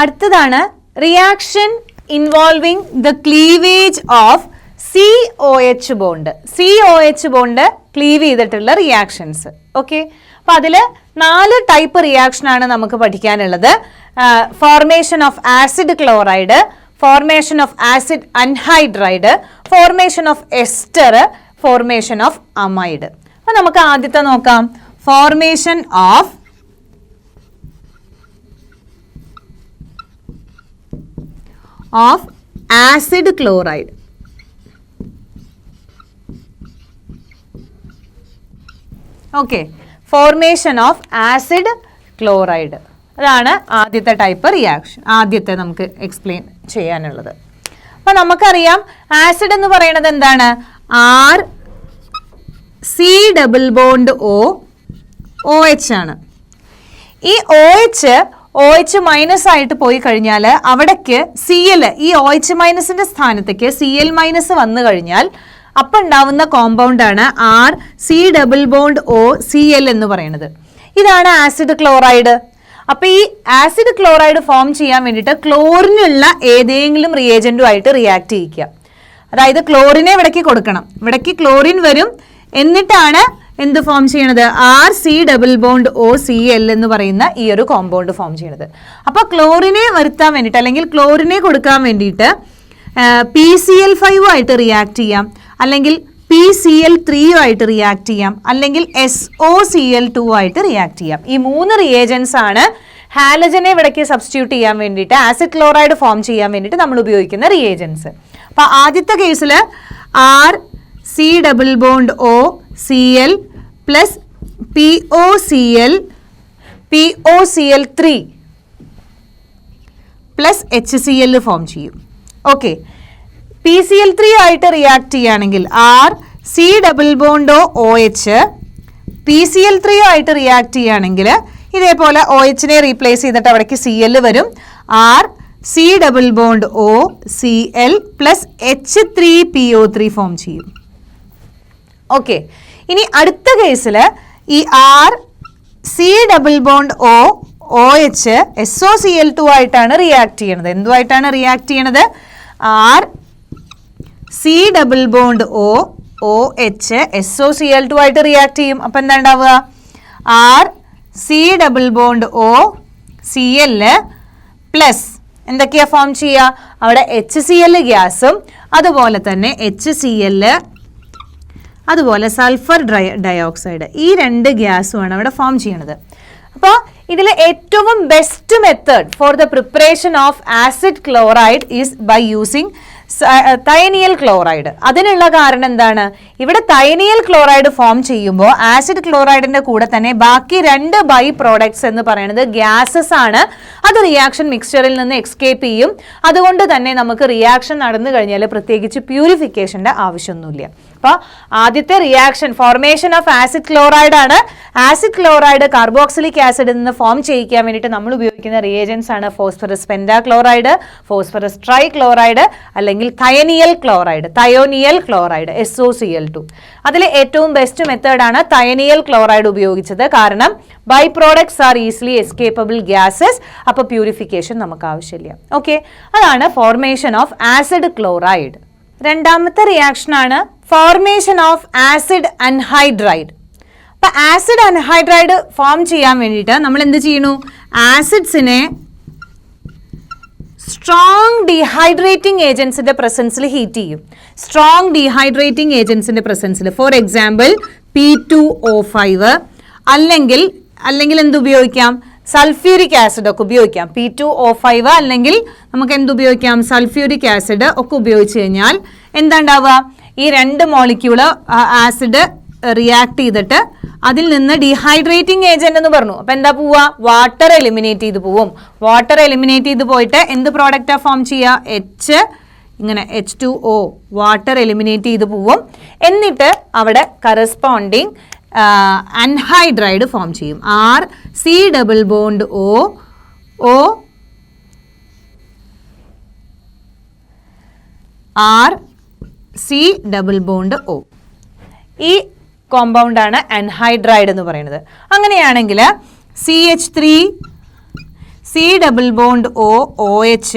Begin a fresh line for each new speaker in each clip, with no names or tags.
അടുത്തതാണ് reaction involving the cleavage of COH bond. COH bond cleave ചെയ്തിട്ടുള്ള reactions. Okay, അപ്പൊ അതിൽ 4 ടൈപ്പ് റിയാക്ഷൻ ആണ് നമുക്ക് പഠിക്കാനുള്ളത്. Formation of acid chloride, formation of acid anhydride, formation of ester, formation of amide. അപ്പൊ നമുക്ക് ആദ്യത്തെ നോക്കാം. Formation of acid chloride. Okay, formation of acid chloride, അതാണ് ആദ്യത്തെ ടൈപ്പ് റിയാക്ഷൻ. ആദ്യത്തെ നമുക്ക് എക്സ്പ്ലെയിൻ ചെയ്യാനുള്ളത്. അപ്പൊ നമുക്കറിയാം ആസിഡ് എന്ന് പറയുന്നത് എന്താണ്? RC≡OH ആണ്. ഈ OH മൈനസ് ആയിട്ട് പോയി കഴിഞ്ഞാൽ അവിടേക്ക് Cl, ഈ OH മൈനസിന്റെ സ്ഥാനത്തേക്ക് Cl മൈനസ് വന്നു കഴിഞ്ഞാൽ അപ്പം ഉണ്ടാവുന്ന കോമ്പൗണ്ടാണ് RC≡OCl എന്ന് പറയുന്നത്. ഇതാണ് ആസിഡ് ക്ലോറൈഡ്. അപ്പൊ ഈ ആസിഡ് ക്ലോറൈഡ് ഫോം ചെയ്യാൻ വേണ്ടിയിട്ട് ക്ലോറിനുള്ള ഏതെങ്കിലും റിയേജന്റുമായിട്ട് റിയാക്ട് ചെയ്യിക്കുക. അതായത് ക്ലോറിനെ ഇവിടേക്ക് കൊടുക്കണം, ഇവിടേക്ക് ക്ലോറിൻ വരും, എന്നിട്ടാണ് എന്ത് ഫോം ചെയ്യണത്? RC≡OCl എന്ന് പറയുന്ന ഈ ഒരു കോമ്പൗണ്ട് ഫോം ചെയ്യണത്. അപ്പൊ ക്ലോറിനെ വരുത്താൻ വേണ്ടിയിട്ട് അല്ലെങ്കിൽ ക്ലോറിനെ കൊടുക്കാൻ വേണ്ടിയിട്ട് PCl5 ആയിട്ട് റിയാക്ട് ചെയ്യാം, അല്ലെങ്കിൽ PCl3 ആയിട്ട് റിയാക്ട് ചെയ്യാം, അല്ലെങ്കിൽ SOCl2 ആയിട്ട് റിയാക്ട് ചെയ്യാം. ഈ 3 റിയേജൻസ് ആണ് ഹാലജനെ ഇവിടേക്ക് സബ്സ്റ്റിറ്റ്യൂട്ട് ചെയ്യാൻ വേണ്ടിയിട്ട്, ആസിഡ് ക്ലോറൈഡ് ഫോം ചെയ്യാൻ വേണ്ടിയിട്ട് നമ്മൾ ഉപയോഗിക്കുന്ന റിയേജൻസ്. അപ്പൊ ആദ്യത്തെ കേസിൽ RC≡OCl plus POCl3 plus HCl form ചെയ്യും. ഓക്കെ, PCl3 ആയിട്ട് റിയാക്ട് ചെയ്യുകയാണെങ്കിൽ RC≡OH, PCl3 ആയിട്ട് റിയാക്ട് ചെയ്യുകയാണെങ്കിൽ ഇതേപോലെ OHനെ റീപ്ലേസ് ചെയ്തിട്ട് അവിടേക്ക് Cl വരും. RC≡OCl പ്ലസ് H3PO3 ഫോം ചെയ്യും. ഓക്കെ, ഇനി അടുത്ത കേസിൽ ഈ RC≡OH SOCl2 ആയിട്ടാണ് റിയാക്ട് ചെയ്യണത്. എന്തുമായിട്ടാണ് റിയാക്ട് ചെയ്യണത്? RC≡OH SOCl2 ആയിട്ട് റിയാക്ട് ചെയ്യും. അപ്പൊ എന്താ ഉണ്ടാവുക? RC≡OCl പ്ലസ് എന്തൊക്കെയാ ഫോം ചെയ്യുക? അവിടെ HCl ഗ്യാസും അതുപോലെ തന്നെ HCl, അതുപോലെ സൾഫർ ഡയോക്സൈഡ്, ഈ 2 ഗ്യാസുമാണ് അവിടെ ഫോം ചെയ്യണത്. അപ്പോൾ ഇതിൽ ഏറ്റവും best method for the preparation of acid chloride is by using thionyl chloride. അതിനുള്ള കാരണം എന്താണ്? ഇവിടെ തൈനിയൽ ക്ലോറൈഡ് ഫോം ചെയ്യുമ്പോൾ ആസിഡ് ക്ലോറൈഡിന്റെ കൂടെ തന്നെ ബാക്കി 2 ബൈ പ്രോഡക്ട്സ് എന്ന് പറയുന്നത് ഗ്യാസസ് ആണ്. അത് റിയാക്ഷൻ മിക്സ്ചറിൽ നിന്ന് എക്സ്കേപ്പ് ചെയ്യും. അതുകൊണ്ട് തന്നെ നമുക്ക് റിയാക്ഷൻ നടന്നു കഴിഞ്ഞാൽ പ്രത്യേകിച്ച് പ്യൂരിഫിക്കേഷന്റെ ആവശ്യമൊന്നുമില്ല. അപ്പോൾ ആദ്യത്തെ reaction formation of acid chloride ആണ്. ആസിഡ് ക്ലോറൈഡ് കാർബോക്സിലിക് ആസിഡിൽ നിന്ന് ഫോം ചെയ്യിക്കാൻ വേണ്ടിയിട്ട് നമ്മൾ ഉപയോഗിക്കുന്ന റിയേജൻസ് ആണ് ഫോസ്ഫറസ് പെന്റാക്ലോറൈഡ്, ഫോസ്ഫറസ് ട്രൈക്ലോറൈഡ്, അല്ലെങ്കിൽ തയോനിയൽ ക്ലോറൈഡ് SOCl2. അതിൽ ഏറ്റവും ബെസ്റ്റ് മെത്തേഡാണ് തയോനിയൽ ക്ലോറൈഡ് ഉപയോഗിച്ചത്. കാരണം by products are easily escapable gases. അപ്പോൾ പ്യൂരിഫിക്കേഷൻ നമുക്ക് ആവശ്യമില്ല. ഓക്കെ, അതാണ് ഫോർമേഷൻ ഓഫ് ആസിഡ് ക്ലോറൈഡ്. രണ്ടാമത്തെ റിയാക്ഷൻ ആണ് ഫോർമേഷൻ ഓഫ് ആസിഡ് അൻഹൈഡ്രൈഡ്. അപ്പൊ ആസിഡ് അൻഹൈഡ്രൈഡ് ഫോം ചെയ്യാൻ വേണ്ടിയിട്ട് നമ്മൾ എന്ത് ചെയ്യണു? ആസിഡ്സിനെ സ്ട്രോങ് ഡീഹൈഡ്രേറ്റിംഗ് ഏജൻസിന്റെ പ്രസൻസിൽ ഹീറ്റ് ചെയ്യും. സ്ട്രോങ് ഡീഹൈഡ്രേറ്റിംഗ് ഏജൻസിന്റെ പ്രസൻസിൽ, ഫോർ എക്സാമ്പിൾ P2O5, അല്ലെങ്കിൽ എന്ത് ഉപയോഗിക്കാം? സൾഫ്യൂരിക് ആസിഡ് ഒക്കെ ഉപയോഗിക്കാം. P2O5 അല്ലെങ്കിൽ നമുക്ക് എന്തുപയോഗിക്കാം? സൾഫ്യൂരിക് ആസിഡ് ഒക്കെ ഉപയോഗിച്ച് കഴിഞ്ഞാൽ എന്താ ഉണ്ടാവുക? ഈ 2 മോളിക്യൂള് ആസിഡ് റിയാക്ട് ചെയ്തിട്ട് അതിൽ നിന്ന് ഡീഹൈഡ്രേറ്റിംഗ് ഏജന്റ് എന്ന് പറഞ്ഞു. അപ്പൊ എന്താ പോവുക? വാട്ടർ എലിമിനേറ്റ് ചെയ്ത് പോവും. വാട്ടർ എലിമിനേറ്റ് ചെയ്ത് പോയിട്ട് എന്ത് പ്രോഡക്റ്റാ ഫോം ചെയ്യുക? ഇങ്ങനെ H2O, വാട്ടർ എലിമിനേറ്റ് ചെയ്ത് പോവും. എന്നിട്ട് അവിടെ കറസ്പോണ്ടിങ് അൻഹൈഡ്രൈഡ് ഫോം ചെയ്യും. RC≡O. ഈ കോമ്പൗണ്ടാണ് അൻഹൈഡ്രൈഡ് എന്ന് പറയുന്നത്. അങ്ങനെയാണെങ്കിൽ CH3 C double bond O OH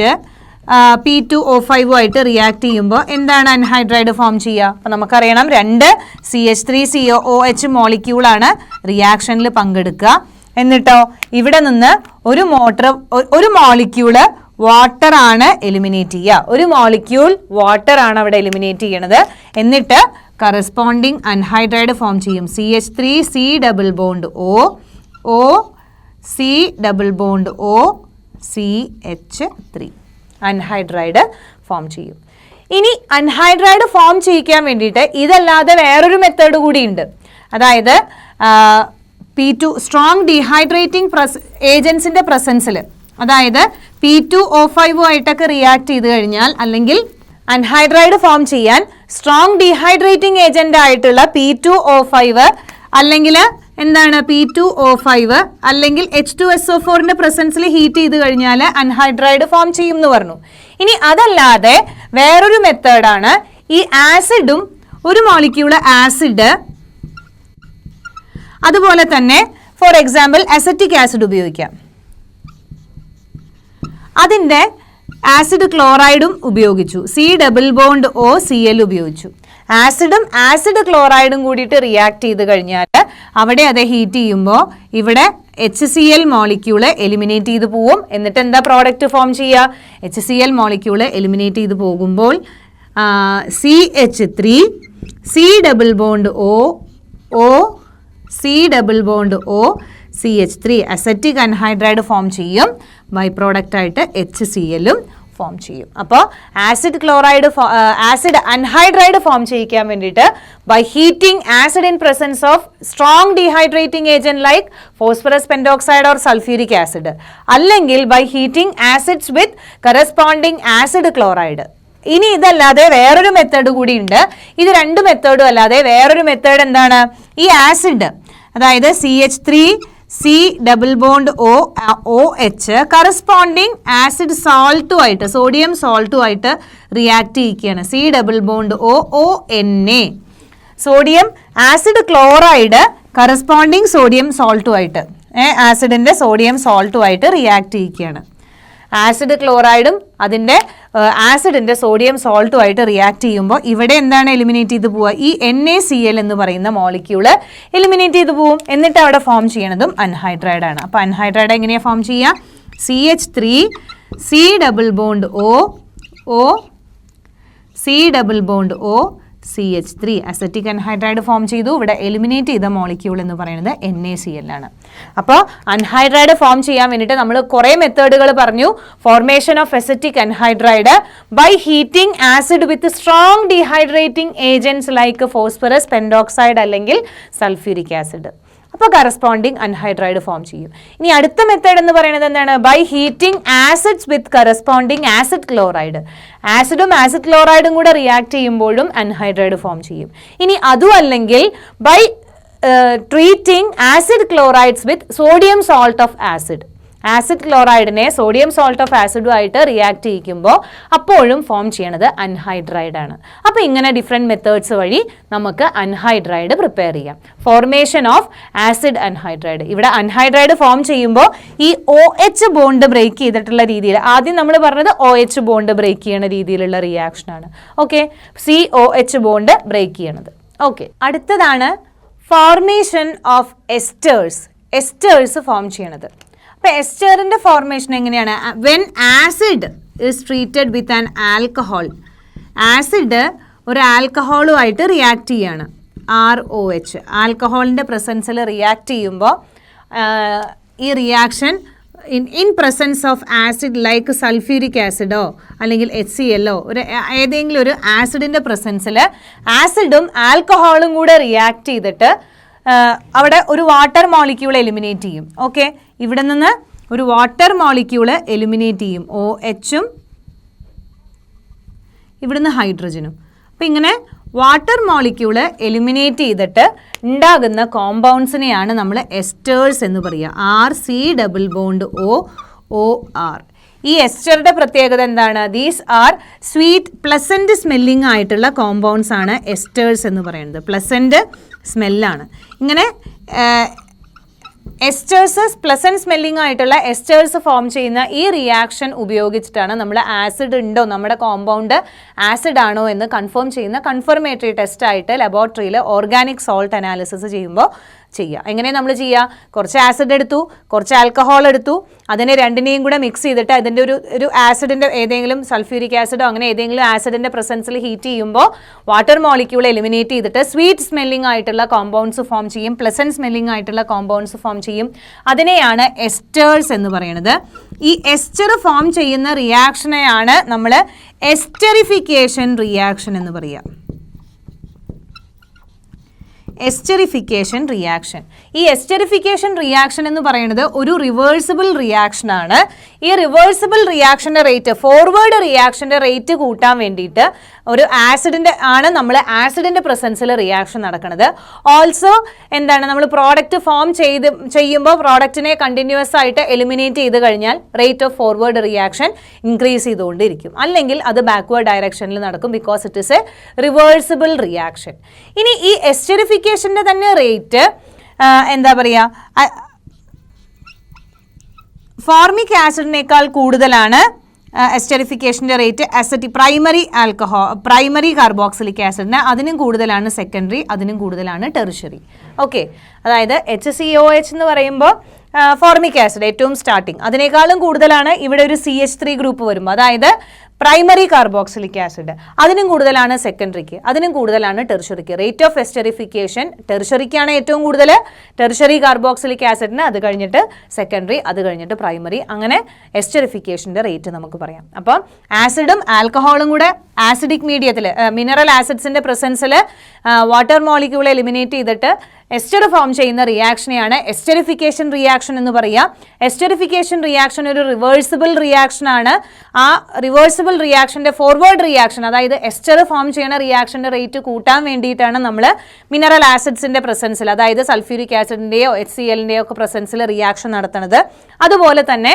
P2O5 ആയിട്ട് റിയാക്ട് ചെയ്യുമ്പോൾ എന്താണ് അൺഹൈഡ്രൈഡ് ഫോം ചെയ്യുക? അപ്പോൾ നമുക്കറിയണം 2 CH3COOH മോളിക്യൂളാണ് റിയാക്ഷനിൽ പങ്കെടുക്കുക. എന്നിട്ടോ ഇവിടെ നിന്ന് ഒരു മോളിക്യൂള് വാട്ടർ ആണ് എലിമിനേറ്റ് ചെയ്യുക. ഒരു മോളിക്യൂൾ വാട്ടർ ആണ് അവിടെ എലിമിനേറ്റ് ചെയ്യണത്. എന്നിട്ട് കറസ്പോണ്ടിങ് അൺഹൈഡ്രൈഡ് ഫോം ചെയ്യും. CH3 C double bond O C double bond O CH3 anhydride form ചെയ്യും. ഇനി അൺഹൈഡ്രൈഡ് ഫോം ചെയ്യിക്കാൻ വേണ്ടിയിട്ട് ഇതല്ലാതെ വേറൊരു മെത്തേഡ് കൂടി ഉണ്ട്. അതായത് P2 സ്ട്രോങ് ഡീഹൈഡ്രേറ്റിംഗ് ഏജൻസിന്റെ പ്രസൻസിൽ, അതായത് P2O5 ആയിട്ടൊക്കെ റിയാക്ട് ചെയ്ത് കഴിഞ്ഞാൽ, അല്ലെങ്കിൽ അൺഹൈഡ്രൈഡ് ഫോം ചെയ്യാൻ സ്ട്രോങ് ഡീഹൈഡ്രേറ്റിംഗ് ഏജന്റ് ആയിട്ടുള്ള P2O5 അല്ലെങ്കിൽ എന്താണ് P2O5 അല്ലെങ്കിൽ H2SO4ന്റെ പ്രസൻസിൽ ഹീറ്റ് ചെയ്ത് കഴിഞ്ഞാൽ അൺഹൈഡ്രൈഡ് ഫോം ചെയ്യും എന്ന് പറഞ്ഞു. ഇനി അതല്ലാതെ വേറൊരു മെത്തേഡാണ് ഈ ആസിഡും ഒരു മോളിക്യൂള് ആസിഡ്, അതുപോലെ തന്നെ ഫോർ എക്സാമ്പിൾ അസറ്റിക് ആസിഡ് ഉപയോഗിക്കാം. അതിൻ്റെ ആസിഡ് ക്ലോറൈഡും ഉപയോഗിച്ചു. C double bond O Cl ഉപയോഗിച്ചു. ആസിഡും ആസിഡ് ക്ലോറൈഡും കൂടിയിട്ട് റിയാക്ട് ചെയ്ത് കഴിഞ്ഞാൽ അവിടെ അത് ഹീറ്റ് ചെയ്യുമ്പോൾ ഇവിടെ HCl മോളിക്യൂള് എലിമിനേറ്റ് ചെയ്ത് പോവും. എന്നിട്ട് എന്താ പ്രോഡക്റ്റ് ഫോം ചെയ്യുക? HCl മോളിക്യൂള് എലിമിനേറ്റ് ചെയ്ത് പോകുമ്പോൾ CH3 C double bond O C double bond O CH3 acetic anhydride form ചെയ്യും. ബൈ പ്രോഡക്റ്റ് ആയിട്ട് HClഉം ഫോം ചെയ്യും. അപ്പോൾ ആസിഡ് അൺഹൈഡ്രൈഡ് ഫോം ചെയ്യിക്കാൻ വേണ്ടിയിട്ട് by heating acid in presence of strong dehydrating agent like phosphorus pentoxide or sulphuric acid, അല്ലെങ്കിൽ by heating acids with corresponding acid chloride. ഇനി ഇതല്ലാതെ വേറൊരു മെത്തേഡ് കൂടി ഉണ്ട്. ഇത് 2 മെത്തേഡും അല്ലാതെ വേറൊരു മെത്തേഡ് എന്താണ്? ഈ ആസിഡ്, അതായത് CH3 C double bond OH corresponding acid സോൾട്ടുമായിട്ട്, സോഡിയം സോൾട്ടുമായിട്ട് റിയാക്ട് ചെയ്യിക്കുകയാണ്. C double bond ONA sodium acid chloride corresponding sodium സോൾട്ടുമായിട്ട്, ആസിഡിന്റെ സോഡിയം സോൾട്ടുമായിട്ട് റിയാക്ട് ചെയ്യിക്കുകയാണ്. ആസിഡ് ക്ലോറൈഡും അതിൻ്റെ ആസിഡിന്റെ സോഡിയം സോൾട്ടുമായിട്ട് റിയാക്ട് ചെയ്യുമ്പോൾ ഇവിടെ എന്താണ് എലിമിനേറ്റ് ചെയ്ത് പോവുക? ഈ NaCl എന്ന് പറയുന്ന മോളിക്യൂള് എലിമിനേറ്റ് ചെയ്ത് പോവും. എന്നിട്ട് അവിടെ ഫോം ചെയ്യണതും അൺഹൈഡ്രൈഡ് ആണ്. അപ്പോൾ അൺഹൈഡ്രൈഡ് എങ്ങനെയാണ് ഫോം ചെയ്യുക? CH3 C double bond O C double bond O CH3 acetic anhydride form ചെയ്തു. ഇവിടെ എലിമിനേറ്റ് ചെയ്ത മോളിക്യൂൾ എന്ന് പറയുന്നത് NaCl ആണ്. അപ്പോൾ അൺഹൈഡ്രൈഡ് ഫോം ചെയ്യാൻ വേണ്ടിയിട്ട് നമ്മൾ കുറേ മെത്തേഡുകൾ പറഞ്ഞു. Formation of acetic anhydride by heating acid with strong dehydrating agents like phosphorus pentoxide അല്ലെങ്കിൽ സൾഫ്യൂരിക് ആസിഡ്. അപ്പോൾ കറസ്പോണ്ടിങ് അൺഹൈഡ്രൈഡ് ഫോം ചെയ്യും. ഇനി അടുത്ത മെത്തേഡ് എന്ന് പറയുന്നത് എന്താണ്? By heating acids with corresponding acid chloride. ആസിഡും ആസിഡ് ക്ലോറൈഡും കൂടെ റിയാക്ട് ചെയ്യുമ്പോഴും അൺഹൈഡ്രൈഡ് ഫോം ചെയ്യും. ഇനി അതും അല്ലെങ്കിൽ by treating acid chlorides with sodium salt of acid. Acid ക്ലോറൈഡിനെ sodium salt of ആസിഡുമായിട്ട് react ചെയ്യിക്കുമ്പോൾ അപ്പോഴും ഫോം ചെയ്യണത് അൺഹൈഡ്രൈഡ് ആണ്. അപ്പോൾ ഇങ്ങനെ ഡിഫറെൻറ്റ് മെത്തേഡ്സ് വഴി നമുക്ക് അൺഹൈഡ്രൈഡ് പ്രിപ്പയർ ചെയ്യാം. Formation of acid anhydride. ഇവിടെ അൺഹൈഡ്രൈഡ് ഫോം ചെയ്യുമ്പോൾ ഈ OH ബോണ്ട് ബ്രേക്ക് ചെയ്തിട്ടുള്ള രീതിയിൽ, ആദ്യം നമ്മൾ പറഞ്ഞത് OH ബോണ്ട് ബ്രേക്ക് ചെയ്യണ രീതിയിലുള്ള റിയാക്ഷനാണ്. ഓക്കെ, COH ബോണ്ട് ബ്രേക്ക് ചെയ്യണത്. ഓക്കെ, അടുത്തതാണ് ഫോർമേഷൻ ഓഫ് എസ്റ്റേഴ്സ് ഫോം ചെയ്യണത്. അപ്പോൾ എസ്റ്ററിൻ്റെ ഫോർമേഷൻ എങ്ങനെയാണ്? When acid is treated with an alcohol, acid ഒരു ആൽക്കഹോളുമായിട്ട് റിയാക്ട് ചെയ്യാണ്. ROH ആൽക്കഹോളിൻ്റെ പ്രസൻസിൽ റിയാക്ട് ചെയ്യുമ്പോൾ ഈ reaction in presence of acid like sulphuric ആസിഡോ അല്ലെങ്കിൽ HClോ ഏതെങ്കിലും ഒരു ആസിഡിൻ്റെ പ്രസൻസിൽ ആസിഡും ആൽക്കഹോളും കൂടെ റിയാക്ട് ചെയ്തിട്ട് അവിടെ ഒരു വാട്ടർ മോളിക്യൂൾ എലിമിനേറ്റ് ചെയ്യും. ഓക്കെ, ഇവിടെ നിന്ന് ഒരു വാട്ടർ മോളിക്യൂള് എലിമിനേറ്റ് ചെയ്യും. OHഉം ഇവിടുന്ന് ഹൈഡ്രജനും. അപ്പം ഇങ്ങനെ വാട്ടർ മോളിക്യൂള് എലിമിനേറ്റ് ചെയ്തിട്ട് ഉണ്ടാകുന്ന കോമ്പൗണ്ട്സിനെയാണ് നമ്മൾ എസ്റ്റേഴ്സ് എന്ന് പറയുക. RC double bond OR. ഈ എസ്റ്ററുടെ പ്രത്യേകത എന്താണ്? These are sweet pleasant smelling ആയിട്ടുള്ള കോമ്പൗണ്ട്സ് ആണ് എസ്റ്റേഴ്സ് എന്ന് പറയുന്നത്. പ്ലസന്റ് സ്മെല്ലാണ്. ഇങ്ങനെ എസ്റ്റേഴ്സ് പ്ലസന്റ് സ്മെല്ലിംഗ് ആയിട്ടുള്ള എസ്റ്റേഴ്സ് ഫോം ചെയ്യുന്ന ഈ റിയാക്ഷൻ ഉപയോഗിച്ചിട്ടാണ് നമ്മൾ ആസിഡ് ഉണ്ടോ നമ്മുടെ കോമ്പൗണ്ട് ആസിഡ് ആണോ എന്ന് കൺഫേം ചെയ്യുന്ന കൺഫർമേറ്ററി ടെസ്റ്റ് ആയിട്ട് ലബോറട്ടറിയിൽ ഓർഗാനിക് സോൾട്ട് അനാലിസിസ് ചെയ്യുമ്പോൾ ചെയ്യുക. എങ്ങനെ നമ്മൾ ചെയ്യുക? കുറച്ച് ആസിഡ് എടുത്തു, കുറച്ച് ആൽക്കഹോൾ എടുത്തു, അതിനെ രണ്ടിനെയും കൂടെ മിക്സ് ചെയ്തിട്ട് അതിൻ്റെ ഒരു ആസിഡിൻ്റെ ഏതെങ്കിലും സൾഫ്യൂരിക് ആസിഡോ അങ്ങനെ ഏതെങ്കിലും ആസിഡിൻ്റെ പ്രസൻസിൽ ഹീറ്റ് ചെയ്യുമ്പോൾ വാട്ടർ മോളിക്യൂൾ എലിമിനേറ്റ് ചെയ്തിട്ട് സ്വീറ്റ് സ്മെല്ലിംഗ് ആയിട്ടുള്ള കോമ്പൗണ്ട്സ് ഫോം ചെയ്യും, പ്ലസന്റ് സ്മെല്ലിംഗ് ആയിട്ടുള്ള കോമ്പൗണ്ട്സ് ഫോം ചെയ്യും. അതിനെയാണ് എസ്റ്റേഴ്സ് എന്ന് പറയുന്നത്. ഈ എസ്റ്റർ ഫോം ചെയ്യുന്ന റിയാക്ഷനെയാണ് നമ്മൾ എസ്റ്ററിഫിക്കേഷൻ റിയാക്ഷൻ എന്ന് പറയുക. Esterification reaction. ഈ എസ്റ്ററിഫിക്കേഷൻ റിയാക്ഷൻ എന്ന് പറയുന്നത് ഒരു റിവേഴ്സിബിൾ റിയാക്ഷൻ ആണ്. ഈ റിവേഴ്സിബിൾ റിയാക്ഷൻ്റെ റേറ്റ്, ഫോർവേഡ് റിയാക്ഷൻ്റെ റേറ്റ് കൂട്ടാൻ വേണ്ടിയിട്ട് ഒരു ആസിഡിൻ്റെ ആണ് നമ്മൾ ആസിഡിൻ്റെ പ്രസൻസിൽ റിയാക്ഷൻ നടക്കുന്നത്. ഓൾസോ എന്താണ്, നമ്മൾ പ്രോഡക്റ്റ് ഫോം ചെയ്യുമ്പോൾ പ്രോഡക്റ്റിനെ കണ്ടിന്യൂസ് ആയിട്ട് എലിമിനേറ്റ് ചെയ്ത് കഴിഞ്ഞാൽ rate of forward reaction increase ചെയ്തുകൊണ്ടിരിക്കും, അല്ലെങ്കിൽ അത് ബാക്ക്വേർഡ് ഡയറക്ഷനിൽ നടക്കും, because it is A reversible reaction. ഇനി ഈ എസ്റ്ററിഫിക്കേഷൻ്റെ തന്നെ റേറ്റ് എന്താ പറയുക, ഫോർമിക് ആസിഡിനേക്കാൾ കൂടുതലാണ് എസ്റ്ററിഫിക്കേഷൻ്റെ റേറ്റ് പ്രൈമറി കാർബോക്സിലിക് ആസിഡിന്, അതിനും കൂടുതലാണ് സെക്കൻഡറി, അതിനും കൂടുതലാണ് ടെറിഷറി. ഓക്കെ, അതായത് HCOH എന്ന് പറയുമ്പോൾ ഫോർമിക് ആസിഡ് ഏറ്റവും സ്റ്റാർട്ടിങ്, അതിനേക്കാളും കൂടുതലാണ് ഇവിടെ ഒരു CH3 ഗ്രൂപ്പ് വരുമ്പോൾ, അതായത് പ്രൈമറി കാർബോക്സിലിക് ആസിഡ്, അതിനും കൂടുതലാണ് സെക്കൻഡറിക്ക്, അതിനും കൂടുതലാണ് ടെറിഷറിക്ക്. റേറ്റ് ഓഫ് എസ്റ്ററിഫിക്കേഷൻ ടെറിഷറിക്കാണ് ഏറ്റവും കൂടുതൽ, ടെറിഷറി കാർബോക്സിലിക് ആസിഡിന്, അത് കഴിഞ്ഞിട്ട് സെക്കൻഡറി, അത് കഴിഞ്ഞിട്ട് പ്രൈമറി, അങ്ങനെ എസ്റ്ററിഫിക്കേഷൻ്റെ റേറ്റ് നമുക്ക് പറയാം. അപ്പം ആസിഡും ആൽക്കഹോളും കൂടെ ആസിഡിക് മീഡിയത്തിൽ മിനറൽ ആസിഡ്സിൻ്റെ പ്രസൻസിൽ വാട്ടർ മോളിക്യൂൾ എലിമിനേറ്റ് ചെയ്തിട്ട് എസ്റ്റർ ഫോം ചെയ്യുന്ന റിയാക്ഷനെയാണ് എസ്റ്ററിഫിക്കേഷൻ റിയാക്ഷൻ എന്ന് പറയുക. എസ്റ്ററിഫിക്കേഷൻ റിയാക്ഷൻ ഒരു റിവേഴ്സിബിൾ റിയാക്ഷൻ ആണ്. ആ റിവേഴ്സിബിൾ റിയാക്ഷൻ്റെ ഫോർവേഡ് റിയാക്ഷൻ, അതായത് എസ്റ്റർ ഫോം ചെയ്യുന്ന റിയാക്ഷൻ്റെ റേറ്റ് കൂട്ടാൻ വേണ്ടിയിട്ടാണ് നമ്മൾ മിനറൽ ആസിഡ്സിൻ്റെ പ്രസൻസിൽ, അതായത് സൾഫ്യൂരിക് ആസിഡിൻ്റെയോ HCl-ൻ്റെയോ ഒക്കെ പ്രസൻസിൽ റിയാക്ഷൻ നടത്തുന്നത്. അതുപോലെ തന്നെ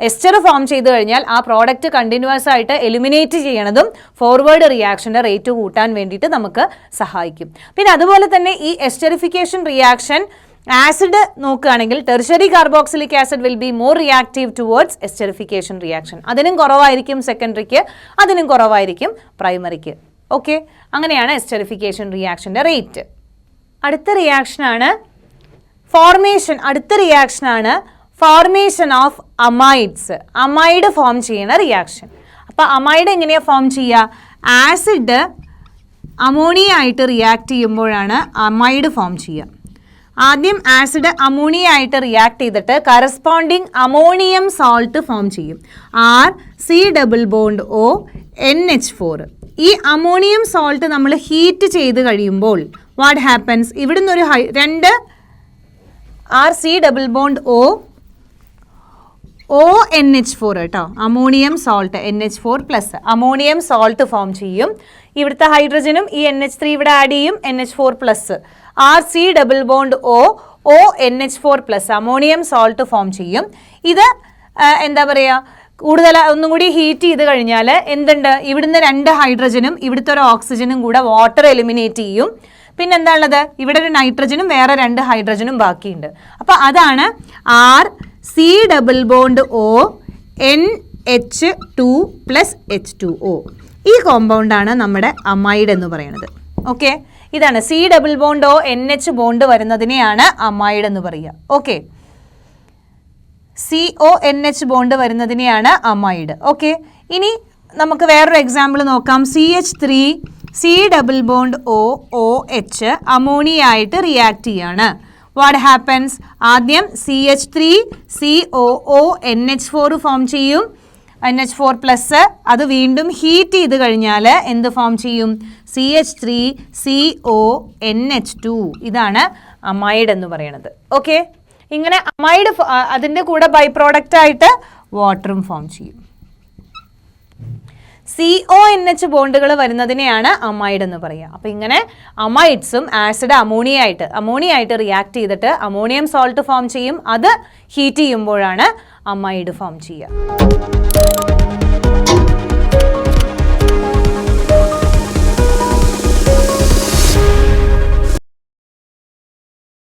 എസ്റ്റർ ഫോം ചെയ്ത് കഴിഞ്ഞാൽ ആ പ്രോഡക്റ്റ് കണ്ടിന്യൂസ് ആയിട്ട് എലിമിനേറ്റ് ചെയ്യണതും ഫോർവേഡ് റിയാക്ഷൻ്റെ റേറ്റ് കൂട്ടാൻ വേണ്ടിയിട്ട് നമുക്ക് സഹായിക്കും. പിന്നെ അതുപോലെ തന്നെ ഈ എസ്റ്ററിഫിക്കേഷൻ റിയാക്ഷൻ ആസിഡ് നോക്കുകയാണെങ്കിൽ tertiary carboxylic acid will be more reactive towards esterification reaction. അതിനും കുറവായിരിക്കും സെക്കൻഡറിക്ക്, അതിനും കുറവായിരിക്കും പ്രൈമറിക്ക്. ഓക്കെ, അങ്ങനെയാണ് എസ്റ്ററിഫിക്കേഷൻ റിയാക്ഷൻ്റെ റേറ്റ്. അടുത്ത റിയാക്ഷനാണ് formation of amides. Amide form ചെയ്യുന്ന റിയാക്ഷൻ. അപ്പോൾ അമൈഡ് എങ്ങനെയാണ് ഫോം ചെയ്യുക? ആസിഡ് അമോണിയ ആയിട്ട് റിയാക്ട് ചെയ്യുമ്പോഴാണ് അമൈഡ് ഫോം ചെയ്യുക. ആദ്യം ആസിഡ് അമോണിയ ആയിട്ട് റിയാക്ട് ചെയ്തിട്ട് കറസ്പോണ്ടിങ് അമോണിയം സോൾട്ട് ഫോം ചെയ്യും. RC≡ONH4. ഈ അമോണിയം സോൾട്ട് നമ്മൾ ഹീറ്റ് ചെയ്ത് കഴിയുമ്പോൾ വാട്ട് ഹാപ്പൻസ്, ഇവിടുന്ന് ഒരു രണ്ട് RC≡ONH4 കേട്ടോ, ammonium salt NH4+ ammonium salt form ചെയ്യും. ഇവിടുത്തെ ഹൈഡ്രജനും ഈ NH3 ഇവിടെ ആഡ് ചെയ്യും, NH4+. RC≡ONH4+ ammonium salt form ചെയ്യും. ഇത് എന്താ പറയുക, കൂടുതൽ ഒന്നും കൂടി ഹീറ്റ് ചെയ്ത് കഴിഞ്ഞാൽ എന്തുണ്ട്, ഇവിടുന്ന് രണ്ട് ഹൈഡ്രജനും ഇവിടുത്തെ ഒരു ഓക്സിജനും കൂടെ വാട്ടർ എലിമിനേറ്റ് ചെയ്യും. പിന്നെ എന്താണുള്ളത്, ഇവിടെ ഒരു നൈട്രജനും വേറെ രണ്ട് ഹൈഡ്രജനും ബാക്കിയുണ്ട്. അപ്പോൾ അതാണ് RC≡ONH2+H2O. ഈ കോമ്പൗണ്ടാണ് നമ്മുടെ അമൈഡ് എന്ന് പറയുന്നത്. ഓക്കെ, ഇതാണ് C≡ONH ബോണ്ട് വരുന്നതിനെയാണ് അമൈഡ് എന്ന് പറയുക. ഓക്കെ, CONH ബോണ്ട് വരുന്നതിനെയാണ് അമൈഡ്. ഓക്കെ, ഇനി നമുക്ക് വേറൊരു എക്സാമ്പിൾ നോക്കാം. CH3 C≡OOH അമോണിയ ആയിട്ട് റിയാക്ട് ചെയ്യാണ്. വാട്ട് ഹാപ്പൻസ്, ആദ്യം CH3 COONH4 ഫോം ചെയ്യും, NH4+. അത് വീണ്ടും ഹീറ്റ് ചെയ്ത് കഴിഞ്ഞാൽ എന്ത് ഫോം ചെയ്യും, CH3 CONH2. ഇതാണ് അമൈഡ് എന്ന് പറയുന്നത്. ഓക്കെ, ഇങ്ങനെ അമൈഡ് അതിൻ്റെ കൂടെ ബൈ പ്രോഡക്റ്റ് ആയിട്ട് വാട്ടറും ഫോം ചെയ്യും. CONH ബോണ്ടുകൾ വരുന്നതിനെയാണ് അമൈഡ് എന്ന് പറയുക. അപ്പോൾ ഇങ്ങനെ അമൈഡ്സും ആസിഡ് അമോണിയ ആയിട്ട് റിയാക്ട് ചെയ്തിട്ട് അമോണിയം സോൾട്ട് ഫോം ചെയ്യും. അത് ഹീറ്റ് ചെയ്യുമ്പോഴാണ് അമൈഡ് ഫോം ചെയ്യുക.